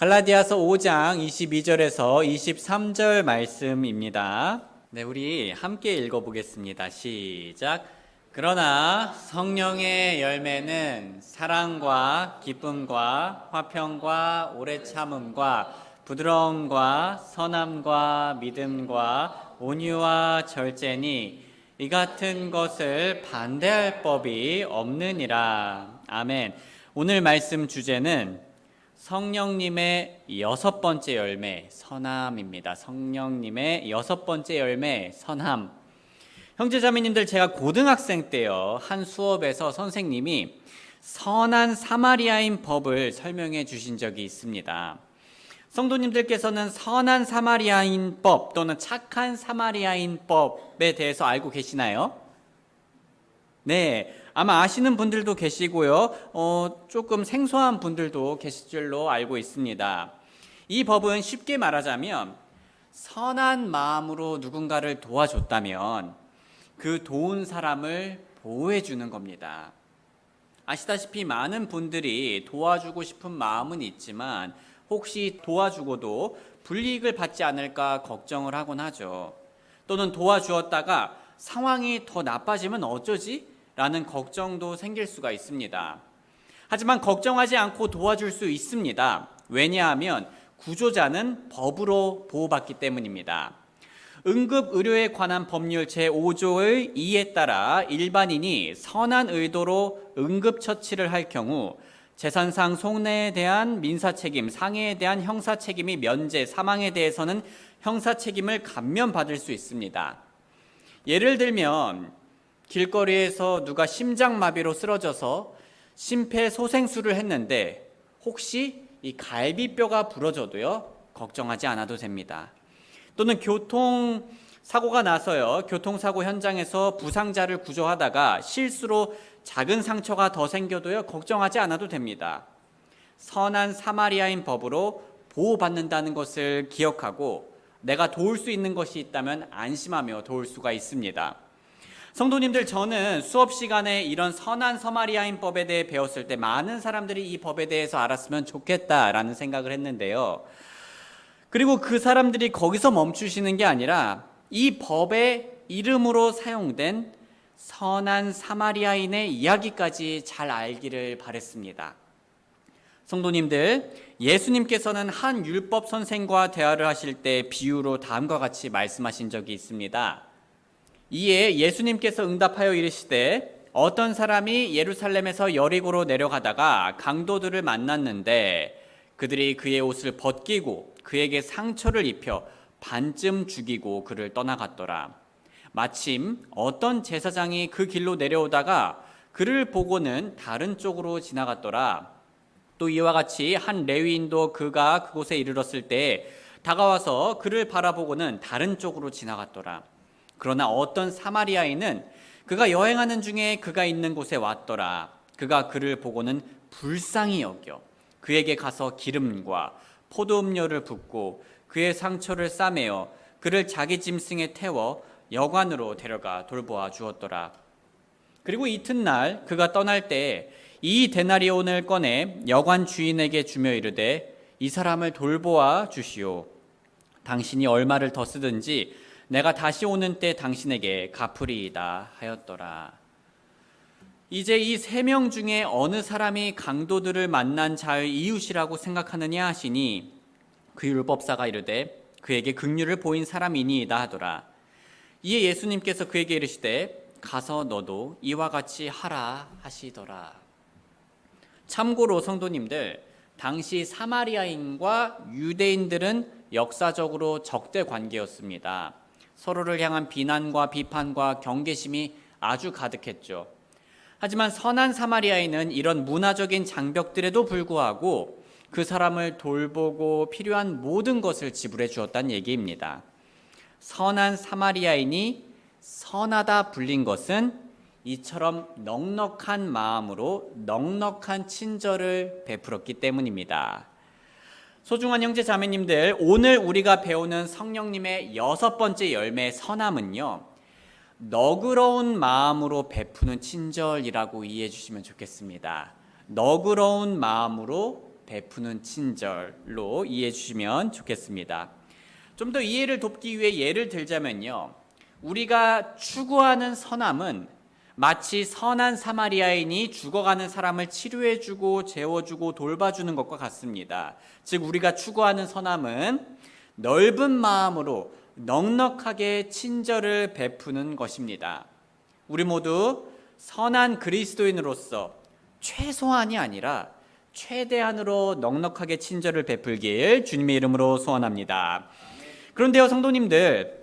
갈라디아서 5장 22절에서 23절 말씀입니다. 네, 우리 함께 읽어보겠습니다. 시작. 그러나 성령의 열매는 사랑과 기쁨과 화평과 오래 참음과 부드러움과 선함과 믿음과 온유와 절제니 이 같은 것을 반대할 법이 없느니라. 아멘. 오늘 말씀 주제는 성령님의 여섯 번째 열매, 선함입니다. 성령님의 여섯 번째 열매, 선함. 형제자매님들, 제가 고등학생 때요, 한 수업에서 선생님이 선한 사마리아인 법을 설명해 주신 적이 있습니다. 성도님들께서는 선한 사마리아인 법 또는 착한 사마리아인 법에 대해서 알고 계시나요? 네, 아마 아시는 분들도 계시고요. 조금 생소한 분들도 계실 줄로 알고 있습니다. 이 법은 쉽게 말하자면 선한 마음으로 누군가를 도와줬다면 그 도운 사람을 보호해 주는 겁니다. 아시다시피 많은 분들이 도와주고 싶은 마음은 있지만 혹시 도와주고도 불이익을 받지 않을까 걱정을 하곤 하죠. 또는 도와주었다가 상황이 더 나빠지면 어쩌지? 라는 걱정도 생길 수가 있습니다. 하지만 걱정하지 않고 도와줄 수 있습니다. 왜냐하면 구조자는 법으로 보호받기 때문입니다. 응급의료에 관한 법률 제5조의 2에 따라 일반인이 선한 의도로 응급처치를 할 경우 재산상 손해에 대한 민사책임, 상해에 대한 형사책임이 면제, 사망에 대해서는 형사책임을 감면받을 수 있습니다. 예를 들면 길거리에서 누가 심장마비로 쓰러져서 심폐소생술을 했는데 혹시 이 갈비뼈가 부러져도요, 걱정하지 않아도 됩니다. 또는 교통사고가 나서요, 교통사고 현장에서 부상자를 구조하다가 실수로 작은 상처가 더 생겨도요, 걱정하지 않아도 됩니다. 선한 사마리아인 법으로 보호받는다는 것을 기억하고 내가 도울 수 있는 것이 있다면 안심하며 도울 수가 있습니다. 성도님들, 저는 수업 시간에 이런 선한 사마리아인 법에 대해 배웠을 때 많은 사람들이 이 법에 대해서 알았으면 좋겠다라는 생각을 했는데요. 그리고 그 사람들이 거기서 멈추시는 게 아니라 이 법의 이름으로 사용된 선한 사마리아인의 이야기까지 잘 알기를 바랬습니다. 성도님들, 예수님께서는 한 율법 선생과 대화를 하실 때 비유로 다음과 같이 말씀하신 적이 있습니다. 이에 예수님께서 응답하여 이르시되 어떤 사람이 예루살렘에서 여리고로 내려가다가 강도들을 만났는데 그들이 그의 옷을 벗기고 그에게 상처를 입혀 반쯤 죽이고 그를 떠나갔더라. 마침 어떤 제사장이 그 길로 내려오다가 그를 보고는 다른 쪽으로 지나갔더라. 또 이와 같이 한 레위인도 그가 그곳에 이르렀을 때 다가와서 그를 바라보고는 다른 쪽으로 지나갔더라. 그러나 어떤 사마리아인은 그가 여행하는 중에 그가 있는 곳에 왔더라. 그가 그를 보고는 불쌍히 여겨 그에게 가서 기름과 포도음료를 붓고 그의 상처를 싸매어 그를 자기 짐승에 태워 여관으로 데려가 돌보아 주었더라. 그리고 이튿날 그가 떠날 때 이 데나리온을 꺼내 여관 주인에게 주며 이르되 이 사람을 돌보아 주시오. 당신이 얼마를 더 쓰든지 내가 다시 오는 때 당신에게 갚으리이다 하였더라. 이제 이 세 명 중에 어느 사람이 강도들을 만난 자의 이웃이라고 생각하느냐 하시니 그 율법사가 이르되 그에게 긍휼을 보인 사람이니이다 하더라. 이에 예수님께서 그에게 이르시되 가서 너도 이와 같이 하라 하시더라. 참고로 성도님들, 당시 사마리아인과 유대인들은 역사적으로 적대 관계였습니다. 서로를 향한 비난과 비판과 경계심이 아주 가득했죠. 하지만 선한 사마리아인은 이런 문화적인 장벽들에도 불구하고 그 사람을 돌보고 필요한 모든 것을 지불해 주었다는 얘기입니다. 선한 사마리아인이 선하다 불린 것은 이처럼 넉넉한 마음으로 넉넉한 친절을 베풀었기 때문입니다. 소중한 형제 자매님들, 오늘 우리가 배우는 성령님의 여섯 번째 열매 선함은요, 너그러운 마음으로 베푸는 친절이라고 이해해 주시면 좋겠습니다. 너그러운 마음으로 베푸는 친절로 이해해 주시면 좋겠습니다. 좀 더 이해를 돕기 위해 예를 들자면요. 우리가 추구하는 선함은 마치 선한 사마리아인이 죽어가는 사람을 치료해주고 재워주고 돌봐주는 것과 같습니다. 즉 우리가 추구하는 선함은 넓은 마음으로 넉넉하게 친절을 베푸는 것입니다. 우리 모두 선한 그리스도인으로서 최소한이 아니라 최대한으로 넉넉하게 친절을 베풀길 주님의 이름으로 소원합니다. 그런데요, 성도님들,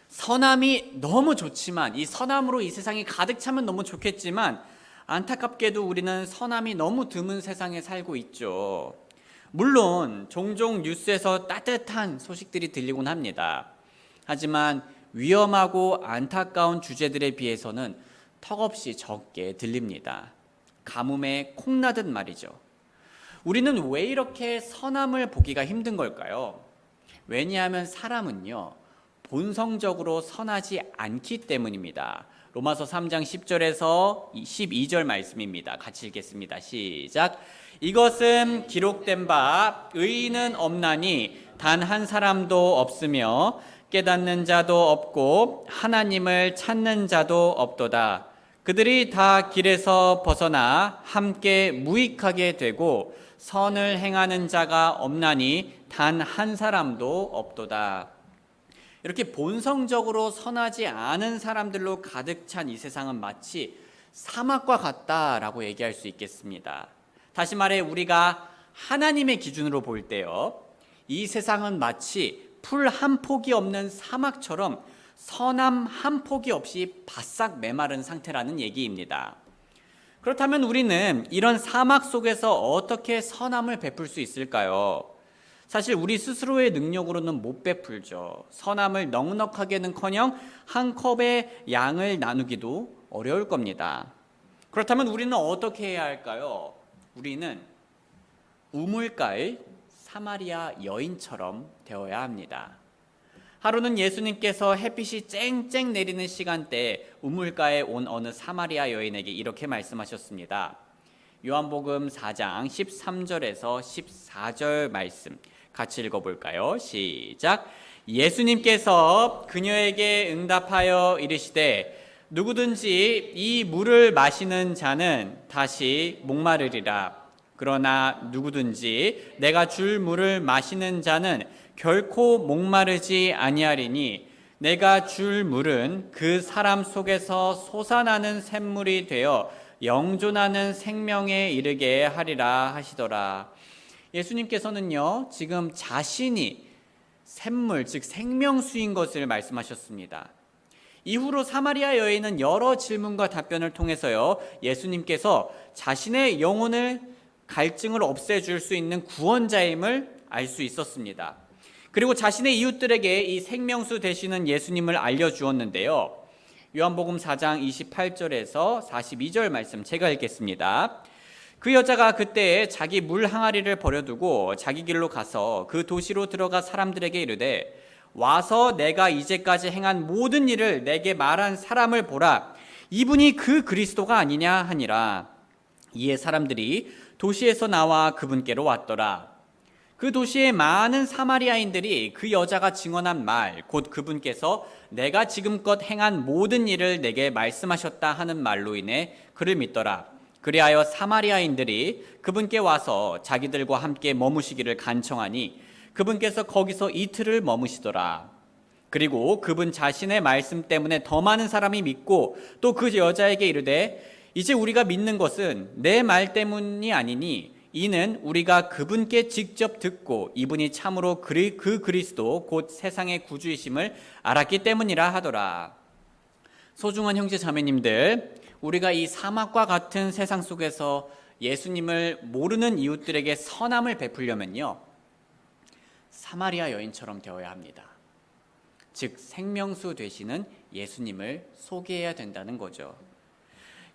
선함이 너무 좋지만, 이 선함으로 이 세상이 가득 차면 너무 좋겠지만 안타깝게도 우리는 선함이 너무 드문 세상에 살고 있죠. 물론 종종 뉴스에서 따뜻한 소식들이 들리곤 합니다. 하지만 위험하고 안타까운 주제들에 비해서는 턱없이 적게 들립니다. 가뭄에 콩나듯 말이죠. 우리는 왜 이렇게 선함을 보기가 힘든 걸까요? 왜냐하면 사람은요, 본성적으로 선하지 않기 때문입니다. 로마서 3장 10절에서 12절 말씀입니다. 같이 읽겠습니다. 시작. 이것은 기록된 바 의인은 없나니 단 한 사람도 없으며 깨닫는 자도 없고 하나님을 찾는 자도 없도다. 그들이 다 길에서 벗어나 함께 무익하게 되고 선을 행하는 자가 없나니 단 한 사람도 없도다. 이렇게 본성적으로 선하지 않은 사람들로 가득 찬 이 세상은 마치 사막과 같다라고 얘기할 수 있겠습니다. 다시 말해 우리가 하나님의 기준으로 볼 때요, 이 세상은 마치 풀 한 폭이 없는 사막처럼 선함 한 폭이 없이 바싹 메마른 상태라는 얘기입니다. 그렇다면 우리는 이런 사막 속에서 어떻게 선함을 베풀 수 있을까요? 사실 우리 스스로의 능력으로는 못 베풀죠. 선함을 넉넉하게는커녕 한 컵의 양을 나누기도 어려울 겁니다. 그렇다면 우리는 어떻게 해야 할까요? 우리는 우물가의 사마리아 여인처럼 되어야 합니다. 하루는 예수님께서 햇빛이 쨍쨍 내리는 시간대에 우물가에 온 어느 사마리아 여인에게 이렇게 말씀하셨습니다. 요한복음 4장 13절에서 14절 말씀 같이 읽어볼까요? 시작. 예수님께서 그녀에게 응답하여 이르시되 누구든지 이 물을 마시는 자는 다시 목마르리라. 그러나 누구든지 내가 줄 물을 마시는 자는 결코 목마르지 아니하리니 내가 줄 물은 그 사람 속에서 솟아나는 샘물이 되어 영존하는 생명에 이르게 하리라 하시더라. 예수님께서는요, 지금 자신이 샘물, 즉 생명수인 것을 말씀하셨습니다. 이후로 사마리아 여인은 여러 질문과 답변을 통해서요, 예수님께서 자신의 영혼을 갈증을 없애줄 수 있는 구원자임을 알 수 있었습니다. 그리고 자신의 이웃들에게 이 생명수 되시는 예수님을 알려주었는데요. 요한복음 4장 28절에서 42절 말씀 제가 읽겠습니다. 그 여자가 그때 자기 물 항아리를 버려두고 자기 길로 가서 그 도시로 들어가 사람들에게 이르되 와서 내가 이제까지 행한 모든 일을 내게 말한 사람을 보라. 이분이 그 그리스도가 아니냐 하니라. 이에 사람들이 도시에서 나와 그분께로 왔더라. 그 도시의 많은 사마리아인들이 그 여자가 증언한 말, 곧 그분께서 내가 지금껏 행한 모든 일을 내게 말씀하셨다 하는 말로 인해 그를 믿더라. 그리하여 사마리아인들이 그분께 와서 자기들과 함께 머무시기를 간청하니 그분께서 거기서 이틀을 머무시더라. 그리고 그분 자신의 말씀 때문에 더 많은 사람이 믿고 또 그 여자에게 이르되 이제 우리가 믿는 것은 내 말 때문이 아니니 이는 우리가 그분께 직접 듣고 이분이 참으로 그 그리스도 곧 세상의 구주이심을 알았기 때문이라 하더라. 소중한 형제 자매님들, 우리가 이 사막과 같은 세상 속에서 예수님을 모르는 이웃들에게 선함을 베풀려면요, 사마리아 여인처럼 되어야 합니다. 즉 생명수 되시는 예수님을 소개해야 된다는 거죠.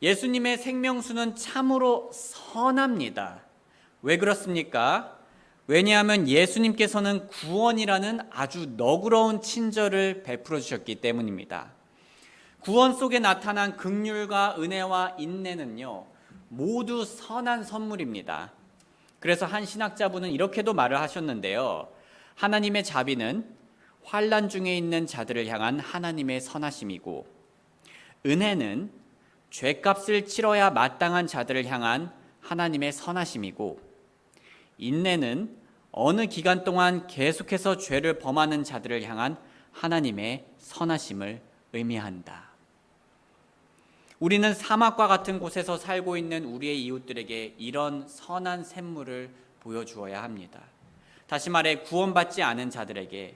예수님의 생명수는 참으로 선합니다. 왜 그렇습니까? 왜냐하면 예수님께서는 구원이라는 아주 너그러운 친절을 베풀어 주셨기 때문입니다. 구원 속에 나타난 긍휼과 은혜와 인내는요, 모두 선한 선물입니다. 그래서 한 신학자분은 이렇게도 말을 하셨는데요. 하나님의 자비는 환난 중에 있는 자들을 향한 하나님의 선하심이고, 은혜는 죄값을 치러야 마땅한 자들을 향한 하나님의 선하심이고, 인내는 어느 기간 동안 계속해서 죄를 범하는 자들을 향한 하나님의 선하심을 의미한다. 우리는 사막과 같은 곳에서 살고 있는 우리의 이웃들에게 이런 선한 샘물을 보여주어야 합니다. 다시 말해 구원받지 않은 자들에게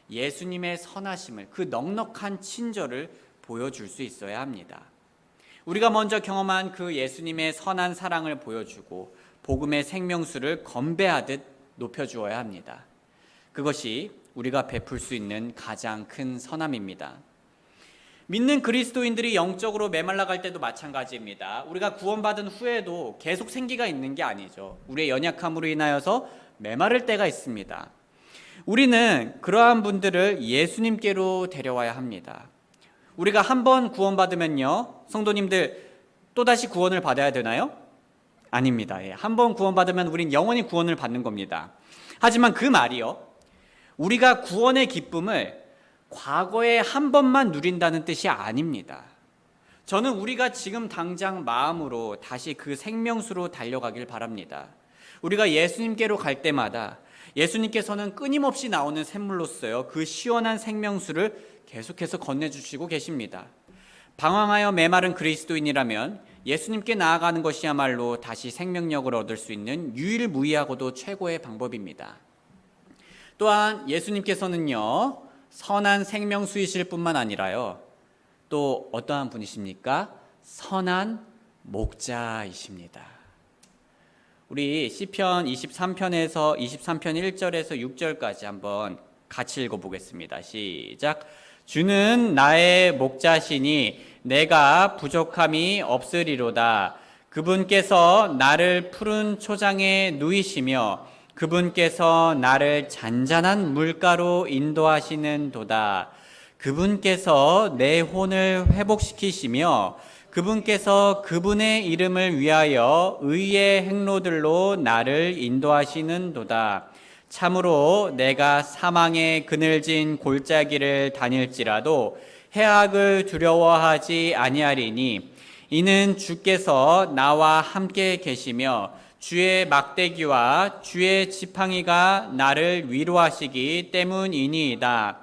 예수님의 선하심을, 그 넉넉한 친절을 보여줄 수 있어야 합니다. 우리가 먼저 경험한 그 예수님의 선한 사랑을 보여주고 복음의 생명수를 건배하듯 높여주어야 합니다. 그것이 우리가 베풀 수 있는 가장 큰 선함입니다. 믿는 그리스도인들이 영적으로 메말라갈 때도 마찬가지입니다. 우리가 구원받은 후에도 계속 생기가 있는 게 아니죠. 우리의 연약함으로 인하여서 메마를 때가 있습니다. 우리는 그러한 분들을 예수님께로 데려와야 합니다. 우리가 한 번 구원받으면요, 성도님들 또다시 구원을 받아야 되나요? 아닙니다. 한 번 구원받으면 우린 영원히 구원을 받는 겁니다. 하지만 그 말이요, 우리가 구원의 기쁨을 과거에 한 번만 누린다는 뜻이 아닙니다. 저는 우리가 지금 당장 마음으로 다시 그 생명수로 달려가길 바랍니다. 우리가 예수님께로 갈 때마다 예수님께서는 끊임없이 나오는 샘물로서요, 그 시원한 생명수를 계속해서 건네주시고 계십니다. 방황하여 메마른 그리스도인이라면 예수님께 나아가는 것이야말로 다시 생명력을 얻을 수 있는 유일무이하고도 최고의 방법입니다. 또한 예수님께서는요, 선한 생명수이실 뿐만 아니라요, 또 어떠한 분이십니까? 선한 목자이십니다. 우리 시편 23편에서 23편 1절에서 6절까지 한번 같이 읽어보겠습니다. 시작. 주는 나의 목자시니 내가 부족함이 없으리로다. 그분께서 나를 푸른 초장에 누이시며 그분께서 나를 잔잔한 물가로 인도하시는 도다. 그분께서 내 혼을 회복시키시며 그분께서 그분의 이름을 위하여 의의 행로들로 나를 인도하시는 도다. 참으로 내가 사망의 그늘진 골짜기를 다닐지라도 해악을 두려워하지 아니하리니 이는 주께서 나와 함께 계시며 주의 막대기와 주의 지팡이가 나를 위로하시기 때문이니이다.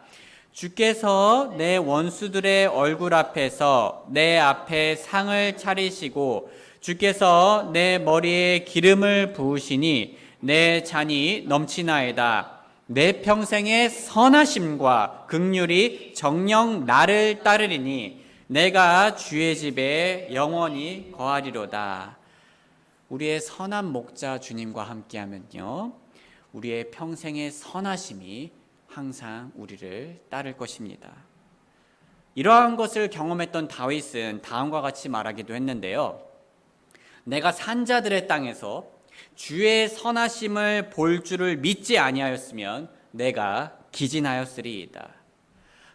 주께서 내 원수들의 얼굴 앞에서 내 앞에 상을 차리시고 주께서 내 머리에 기름을 부으시니 내 잔이 넘치나이다. 내 평생의 선하심과 긍휼이 정녕 나를 따르리니 내가 주의 집에 영원히 거하리로다. 우리의 선한 목자 주님과 함께하면요, 우리의 평생의 선하심이 항상 우리를 따를 것입니다. 이러한 것을 경험했던 다윗은 다음과 같이 말하기도 했는데요. 내가 산자들의 땅에서 주의 선하심을 볼 줄을 믿지 아니하였으면 내가 기진하였으리이다.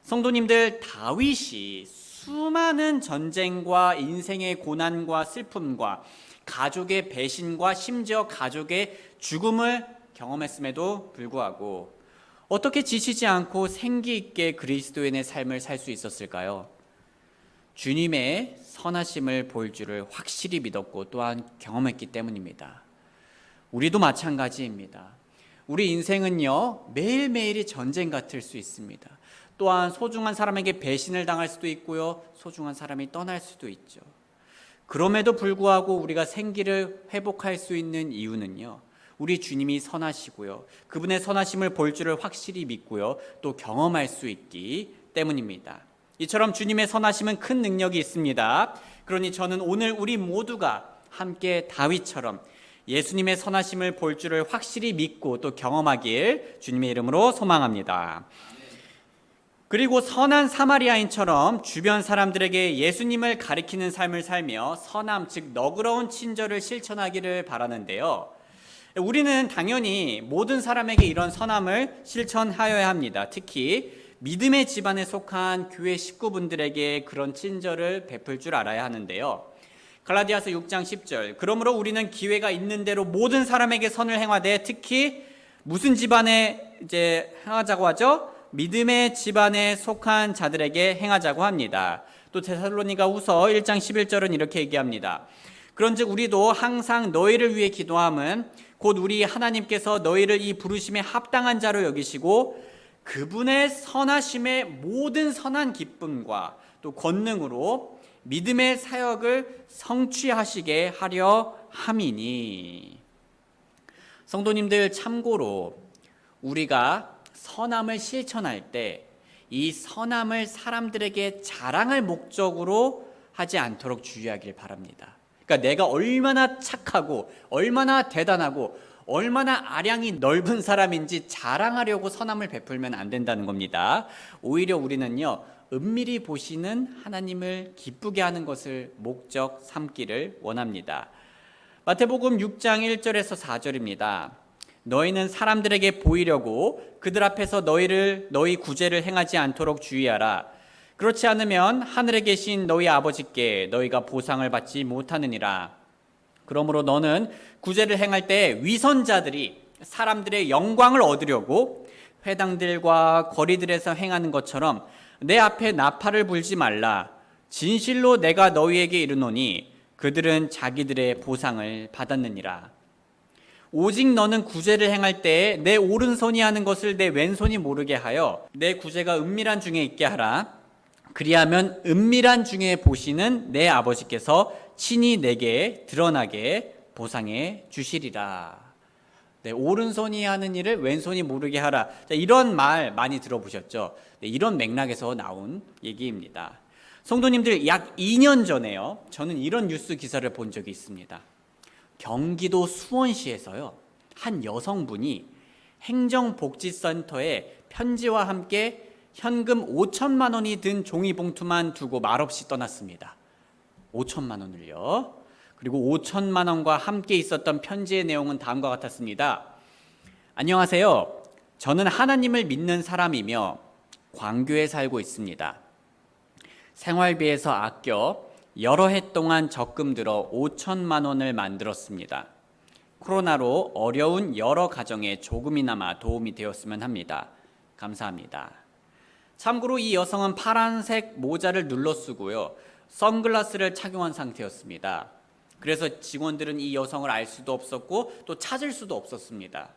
성도님들, 다윗이 수많은 전쟁과 인생의 고난과 슬픔과 가족의 배신과 심지어 가족의 죽음을 경험했음에도 불구하고 어떻게 지치지 않고 생기 있게 그리스도인의 삶을 살 수 있었을까요? 주님의 선하심을 볼 줄을 확실히 믿었고 또한 경험했기 때문입니다. 우리도 마찬가지입니다. 우리 인생은요, 매일매일이 전쟁 같을 수 있습니다. 또한 소중한 사람에게 배신을 당할 수도 있고요, 소중한 사람이 떠날 수도 있죠. 그럼에도 불구하고 우리가 생기를 회복할 수 있는 이유는요, 우리 주님이 선하시고요, 그분의 선하심을 볼 줄을 확실히 믿고요, 또 경험할 수 있기 때문입니다. 이처럼 주님의 선하심은 큰 능력이 있습니다. 그러니 저는 오늘 우리 모두가 함께 다윗처럼 예수님의 선하심을 볼 줄을 확실히 믿고 또 경험하길 주님의 이름으로 소망합니다. 그리고 선한 사마리아인처럼 주변 사람들에게 예수님을 가리키는 삶을 살며 선함, 즉 너그러운 친절을 실천하기를 바라는데요. 우리는 당연히 모든 사람에게 이런 선함을 실천하여야 합니다. 특히 믿음의 집안에 속한 교회 식구분들에게 그런 친절을 베풀 줄 알아야 하는데요. 갈라디아서 6장 10절. 그러므로 우리는 기회가 있는 대로 모든 사람에게 선을 행하되 특히 무슨 집안에 행하자고 하죠? 믿음의 집안에 속한 자들에게 행하자고 합니다. 또 데살로니가후서 1장 11절은 이렇게 얘기합니다. 그런즉 우리도 항상 너희를 위해 기도함은 곧 우리 하나님께서 너희를 이 부르심에 합당한 자로 여기시고 그분의 선하심의 모든 선한 기쁨과 또 권능으로 믿음의 사역을 성취하시게 하려 함이니. 성도님들, 참고로 우리가 선함을 실천할 때 이 선함을 사람들에게 자랑할 목적으로 하지 않도록 주의하길 바랍니다. 그러니까 내가 얼마나 착하고 얼마나 대단하고 얼마나 아량이 넓은 사람인지 자랑하려고 선함을 베풀면 안 된다는 겁니다. 오히려 우리는요, 은밀히 보시는 하나님을 기쁘게 하는 것을 목적 삼기를 원합니다. 마태복음 6장 1절에서 4절입니다. 너희는 사람들에게 보이려고 그들 앞에서 너희 구제를 행하지 않도록 주의하라. 그렇지 않으면 하늘에 계신 너희 아버지께 너희가 보상을 받지 못하느니라. 그러므로 너는 구제를 행할 때 위선자들이 사람들의 영광을 얻으려고 회당들과 거리들에서 행하는 것처럼 내 앞에 나팔을 불지 말라. 진실로 내가 너희에게 이르노니 그들은 자기들의 보상을 받았느니라. 오직 너는 구제를 행할 때 내 오른손이 하는 것을 내 왼손이 모르게 하여 내 구제가 은밀한 중에 있게 하라. 그리하면 은밀한 중에 보시는 내 아버지께서 친히 내게 드러나게 보상해 주시리라. 네, 오른손이 하는 일을 왼손이 모르게 하라. 자, 이런 말 많이 들어보셨죠? 네, 이런 맥락에서 나온 얘기입니다. 성도님들, 약 2년 전에요, 저는 이런 뉴스 기사를 본 적이 있습니다. 경기도 수원시에서요, 한 여성분이 행정복지센터에 편지와 함께 현금 5천만 원이 든 종이봉투만 두고 말없이 떠났습니다. 5천만 원을요. 그리고 5천만 원과 함께 있었던 편지의 내용은 다음과 같았습니다. 안녕하세요. 저는 하나님을 믿는 사람이며 광교에 살고 있습니다. 생활비에서 아껴 여러 해 동안 적금 들어 5천만 원을 만들었습니다. 코로나로 어려운 여러 가정에 조금이나마 도움이 되었으면 합니다. 감사합니다. 참고로 이 여성은 파란색 모자를 눌러 쓰고요, 선글라스를 착용한 상태였습니다. 그래서 직원들은 이 여성을 알 수도 없었고 또 찾을 수도 없었습니다.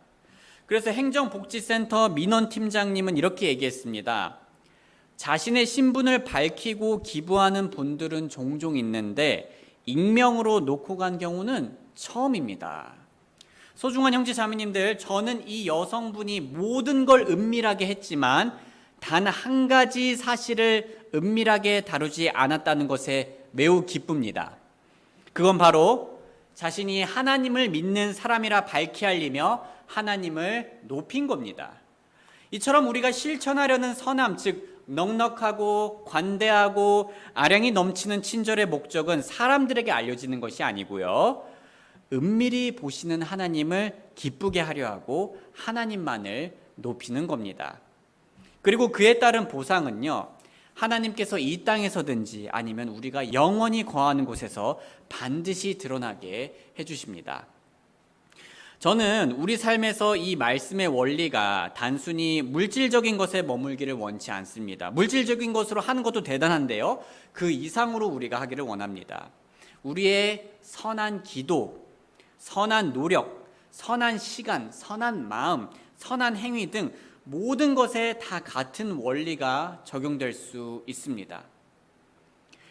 그래서 행정복지센터 민원팀장님은 이렇게 얘기했습니다. 자신의 신분을 밝히고 기부하는 분들은 종종 있는데 익명으로 놓고 간 경우는 처음입니다. 소중한 형제 자매님들, 저는 이 여성분이 모든 걸 은밀하게 했지만 단 한 가지 사실을 은밀하게 다루지 않았다는 것에 매우 기쁩니다. 그건 바로 자신이 하나님을 믿는 사람이라 밝히 알리며 하나님을 높인 겁니다. 이처럼 우리가 실천하려는 선함, 즉 넉넉하고 관대하고 아량이 넘치는 친절의 목적은 사람들에게 알려지는 것이 아니고요, 은밀히 보시는 하나님을 기쁘게 하려 하고 하나님만을 높이는 겁니다. 그리고 그에 따른 보상은요, 하나님께서 이 땅에서든지 아니면 우리가 영원히 거하는 곳에서 반드시 드러나게 해주십니다. 저는 우리 삶에서 이 말씀의 원리가 단순히 물질적인 것에 머물기를 원치 않습니다. 물질적인 것으로 하는 것도 대단한데요, 그 이상으로 우리가 하기를 원합니다. 우리의 선한 기도, 선한 노력, 선한 시간, 선한 마음, 선한 행위 등 모든 것에 다 같은 원리가 적용될 수 있습니다.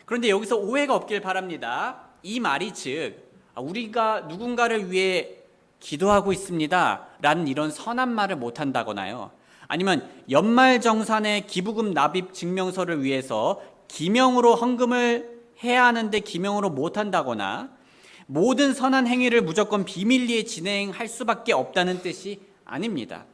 그런데 여기서 오해가 없길 바랍니다. 이 말이 즉 우리가 누군가를 위해 기도하고 있습니다 라는 이런 선한 말을 못한다거나요, 아니면 연말정산의 기부금 납입 증명서를 위해서 기명으로 헌금을 해야 하는데 기명으로 못한다거나 모든 선한 행위를 무조건 비밀리에 진행할 수밖에 없다는 뜻이 아닙니다.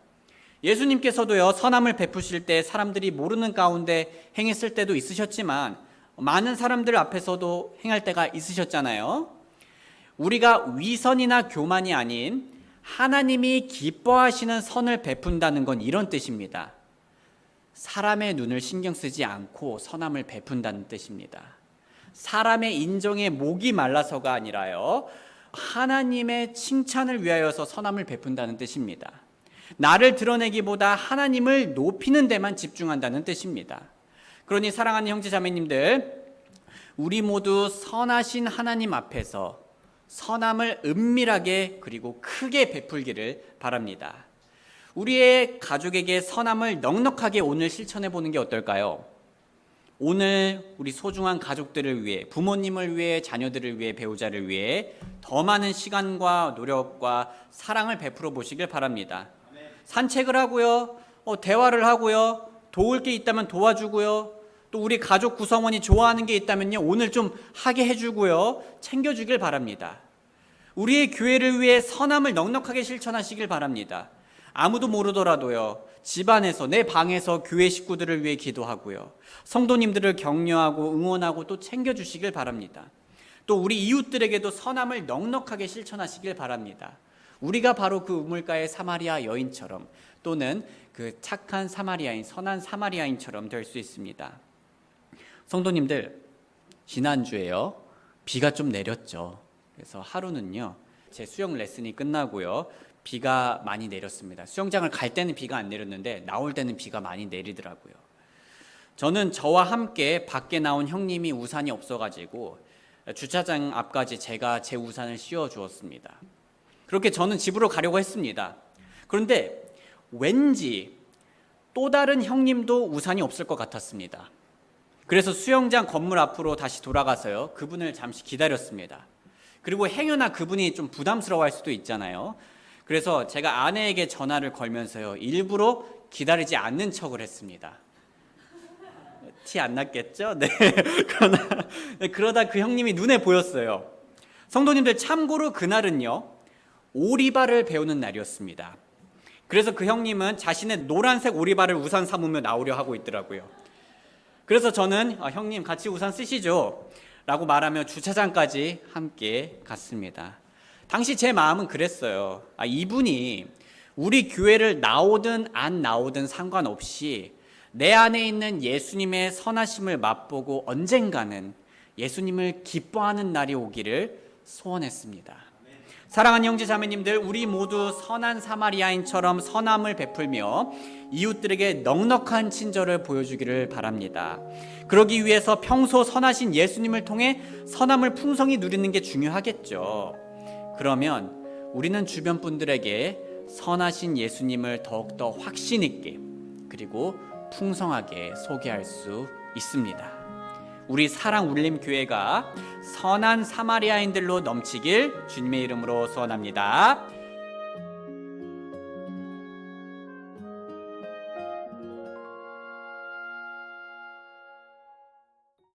예수님께서도요, 선함을 베푸실 때 사람들이 모르는 가운데 행했을 때도 있으셨지만 많은 사람들 앞에서도 행할 때가 있으셨잖아요. 우리가 위선이나 교만이 아닌 하나님이 기뻐하시는 선을 베푼다는 건 이런 뜻입니다. 사람의 눈을 신경 쓰지 않고 선함을 베푼다는 뜻입니다. 사람의 인정에 목이 말라서가 아니라요, 하나님의 칭찬을 위하여서 선함을 베푼다는 뜻입니다. 나를 드러내기보다 하나님을 높이는 데만 집중한다는 뜻입니다. 그러니 사랑하는 형제 자매님들, 우리 모두 선하신 하나님 앞에서 선함을 은밀하게 그리고 크게 베풀기를 바랍니다. 우리의 가족에게 선함을 넉넉하게 오늘 실천해 보는 게 어떨까요? 오늘 우리 소중한 가족들을 위해, 부모님을 위해, 자녀들을 위해, 배우자를 위해 더 많은 시간과 노력과 사랑을 베풀어 보시길 바랍니다. 산책을 하고요, 대화를 하고요, 도울 게 있다면 도와주고요, 또 우리 가족 구성원이 좋아하는 게 있다면요, 오늘 좀 하게 해주고요, 챙겨주길 바랍니다. 우리의 교회를 위해 선함을 넉넉하게 실천하시길 바랍니다. 아무도 모르더라도요, 집안에서, 내 방에서 교회 식구들을 위해 기도하고요, 성도님들을 격려하고 응원하고 또 챙겨주시길 바랍니다. 또 우리 이웃들에게도 선함을 넉넉하게 실천하시길 바랍니다. 우리가 바로 그 우물가의 사마리아 여인처럼, 또는 그 착한 사마리아인, 선한 사마리아인처럼 될 수 있습니다. 성도님들, 지난주에요, 비가 좀 내렸죠. 그래서 하루는요, 제 수영 레슨이 끝나고요, 비가 많이 내렸습니다. 수영장을 갈 때는 비가 안 내렸는데 나올 때는 비가 많이 내리더라고요. 저는 저와 함께 밖에 나온 형님이 우산이 없어가지고 주차장 앞까지 제가 제 우산을 씌워 주었습니다. 그렇게 저는 집으로 가려고 했습니다. 그런데 왠지 또 다른 형님도 우산이 없을 것 같았습니다. 그래서 수영장 건물 앞으로 다시 돌아가서요, 그분을 잠시 기다렸습니다. 그리고 행여나 그분이 좀 부담스러워할 수도 있잖아요. 그래서 제가 아내에게 전화를 걸면서요, 일부러 기다리지 않는 척을 했습니다. 티 안 났겠죠? 네. 그러다 그 형님이 눈에 보였어요. 성도님들, 참고로 그날은요, 오리발을 배우는 날이었습니다. 그래서 그 형님은 자신의 노란색 오리발을 우산 삼으며 나오려 하고 있더라고요. 그래서 저는 형님 같이 우산 쓰시죠 라고 말하며 주차장까지 함께 갔습니다. 당시 제 마음은 그랬어요. 이분이 우리 교회를 나오든 안 나오든 상관없이 내 안에 있는 예수님의 선하심을 맛보고 언젠가는 예수님을 기뻐하는 날이 오기를 소원했습니다. 사랑하는 형제 자매님들, 우리 모두 선한 사마리아인처럼 선함을 베풀며 이웃들에게 넉넉한 친절을 보여주기를 바랍니다. 그러기 위해서 평소 선하신 예수님을 통해 선함을 풍성히 누리는 게 중요하겠죠. 그러면 우리는 주변 분들에게 선하신 예수님을 더욱더 확신 있게 그리고 풍성하게 소개할 수 있습니다. 우리 사랑 울림 교회가 선한 사마리아인들로 넘치길 주님의 이름으로 소원합니다.